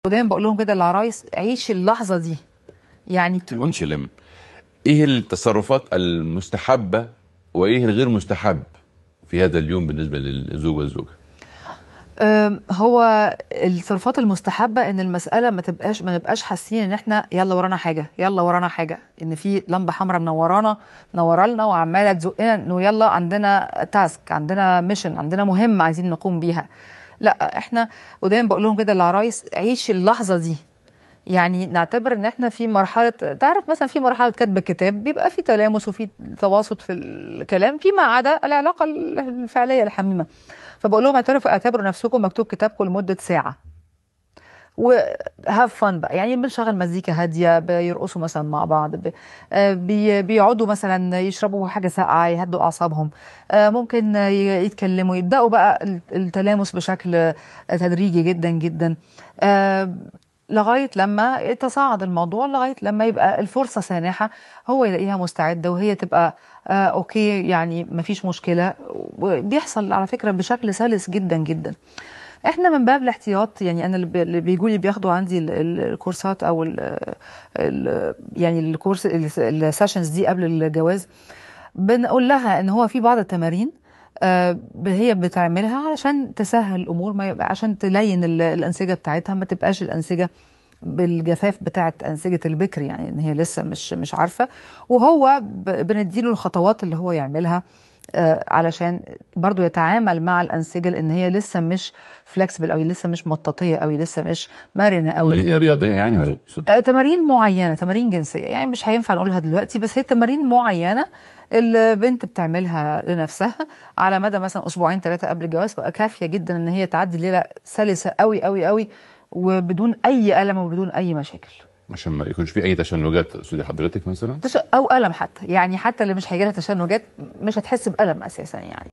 ودايما بقول لهم كده للعرايس عيش اللحظه دي يعني. ونشلم ايه التصرفات المستحبه وايه الغير مستحب في هذا اليوم بالنسبه للزوج والزوجه؟ هو التصرفات المستحبه ان المساله ما نبقاش حاسين ان احنا يلا ورانا حاجه يلا ورانا حاجه، ان في لمبه حمراء منوره لنا وعماله تزقنا انه يلا عندنا تاسك، عندنا ميشن، عندنا مهمه عايزين نقوم بيها. لا احنا ودايما بقول لهم كده للعرايس عيش اللحظه دي. يعني نعتبر ان احنا في مرحله، تعرف مثلا في مرحله كتب الكتاب بيبقى في تلامس وفي تواصل في الكلام فيما عدا العلاقه الفعليه الحميمه. فبقول لهم اعتبروا نفسكم مكتوب كتابكم لمده ساعه وهاف فن بقى، يعني بنشغل مزيكا هاديه، بيرقصوا مثلا مع بعض، بيقعدوا مثلا يشربوا حاجه ساقعه يهدوا اعصابهم، ممكن يتكلموا، يبداوا بقى التلامس بشكل تدريجي جدا جدا، لغايه لما يتصاعد الموضوع، لغايه لما يبقى الفرصه سانحه، هو يلاقيها مستعده وهي تبقى اوكي، يعني مفيش مشكله. وبيحصل على فكره بشكل سلس جدا جدا. احنا من باب الاحتياط، يعني انا اللي بيجوا لي بياخدوا عندي الكورسات او يعني الكورس السيشنز دي قبل الجواز، بنقول لها ان هو في بعض التمارين هي بتعملها علشان تسهل الامور، ما يبقى عشان تلين الانسجه بتاعتها، ما تبقاش الانسجه بالجفاف بتاعت انسجه البكر، يعني ان هي لسه مش عارفه. وهو بنديله الخطوات اللي هو يعملها علشان برضو يتعامل مع الانسجه، لان هي لسه مش فلكسبل قوي، لسه مش مطاطيه قوي، لسه مش مرنه قوي. هي رياضيه يعني ولا تمارين معينه، تمارين جنسيه، يعني مش هينفع نقولها دلوقتي، بس هي تمارين معينه البنت بتعملها لنفسها على مدى مثلا اسبوعين 3 قبل الجواز، بقى كافيه جدا ان هي تعدي الليله سلسه قوي قوي قوي وبدون اي الم وبدون اي مشاكل، عشان ما يكونش في اي تشنجات تقصدي حضرتك مثلا؟ او الم حتى، يعني حتى اللي مش هيجي لها تشنجات مش هتحس بالم اساسا يعني.